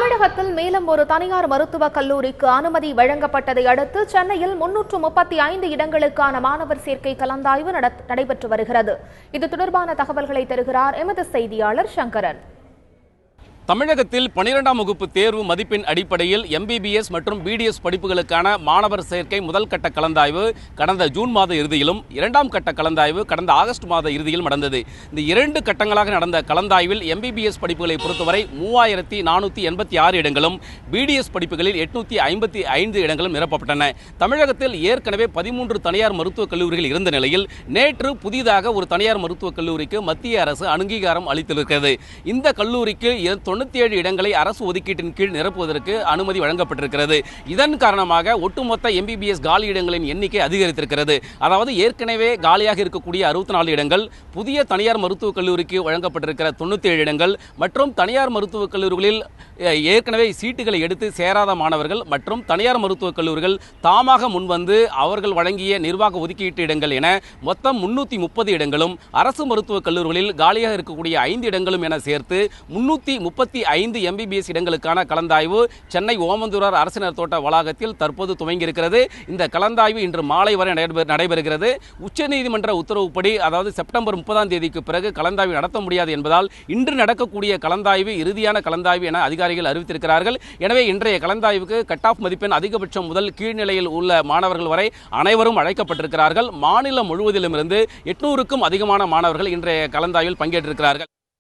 தமிழகத்தில் மேலும் ஒரு தனியார் மருத்துவக் கல்லூரிக்கு அனுமதி வழங்கப்பட்டதை அடுத்து சென்னையில் 335 இடங்களுக்கான மாணவர் சேர்க்கை கலந்தாய்வு நடைபெற்று வருகிறது. இது தொடர்பான தகவல்களை தருகிறார் எமது செய்தியாளர் சங்கரன். தமிழகத்தில் 12ஆம் வகுப்பு தேர்வு மதிப்பெண் அடிப்படையில் MBBS மற்றும் BDS படிப்புகளுக்கான மாணவர் சேர்க்கை முதல் கட்ட கலந்தாய்வு கடந்த ஜூன் மாத இறுதியிலும், இரண்டாம் கட்ட கலந்தாய்வு கடந்த ஆகஸ்ட் மாத இறுதியிலும் நடந்தது. இந்த இரண்டு கட்டங்களாக நடந்த கலந்தாய்வில் MBBS படிப்புகளை பொறுத்தவரை 3486 இடங்களும், BDS படிப்புகளில் 855 இடங்களும் நிரப்பப்பட்டன. தமிழகத்தில் ஏற்கனவே 13 தனியார் மருத்துவக் கல்லூரிகள் இருந்த நிலையில் நேற்று புதிதாக ஒரு தனியார் மருத்துவக் கல்லூரிக்கு மத்திய அரசு அங்கீகாரம் அளித்திருக்கிறது. இந்த கல்லூரிக்கு 97 இடங்களை அரசு ஒதுக்கீட்டின் கீழ் நிரப்புவதற்கு அனுமதி வழங்கப்பட்டிருக்கிறது. இதன் காரணமாக ஒட்டுமொத்த MBBS காலி இடங்களின் எண்ணிக்கை அதிகரித்திருக்கிறது. அதாவது ஏற்கனவே காலியாக இருக்கக்கூடிய 64 இடங்கள், புதிய தனியார் மருத்துவக் கல்லூரிக்கு வழங்கப்பட்டிருக்கிற 97 இடங்கள் மற்றும் தனியார் மருத்துவக் கல்லூரிகளில் ஏற்கனவே சீட்டுகளை எடுத்து சேராத மாணவர்கள் மற்றும் தனியார் மருத்துவக் கல்லூரிகள் தாமாக முன்வந்து அவர்கள் வழங்கிய நிர்வாக ஒதுக்கீட்டு இடங்கள் என மொத்தம் 330 இடங்களும், அரசு மருத்துவக் கல்லூரிகளில் காலியாக இருக்கக்கூடிய 5 இடங்களும் என சேர்த்து 335 MBBS இடங்களுக்கான கலந்தாய்வு சென்னை ஓமந்தூரார் அரசினர் தோட்ட வளாகத்தில் தற்போது துவங்கியிருக்கிறது. இந்த கலந்தாய்வு இன்று மாலை வரை நடைபெறுகிறது. உச்சநீதிமன்ற உத்தரவுப்படி, அதாவது செப்டம்பர் 30ஆம் தேதிக்கு பிறகு கலந்தாய்வு நடத்த முடியாது என்பதால் இன்று நடக்கக்கூடிய கலந்தாய்வு இறுதியான கலந்தாய்வு என அதிகாரிகள் அறிவித்திருக்கிறார்கள். எனவே இன்றைய கலந்தாய்வுக்கு கட் ஆஃப் மதிப்பெண் அதிகபட்சம் முதல் கீழ்நிலையில் உள்ள மாணவர்கள் வரை அனைவரும் அழைக்கப்பட்டிருக்கிறார்கள். மாநிலம் முழுவதிலும் இருந்து 800க்கும் அதிகமான மாணவர்கள் இன்றைய கலந்தாய்வில் பங்கேற்றிருக்கிறார்கள்.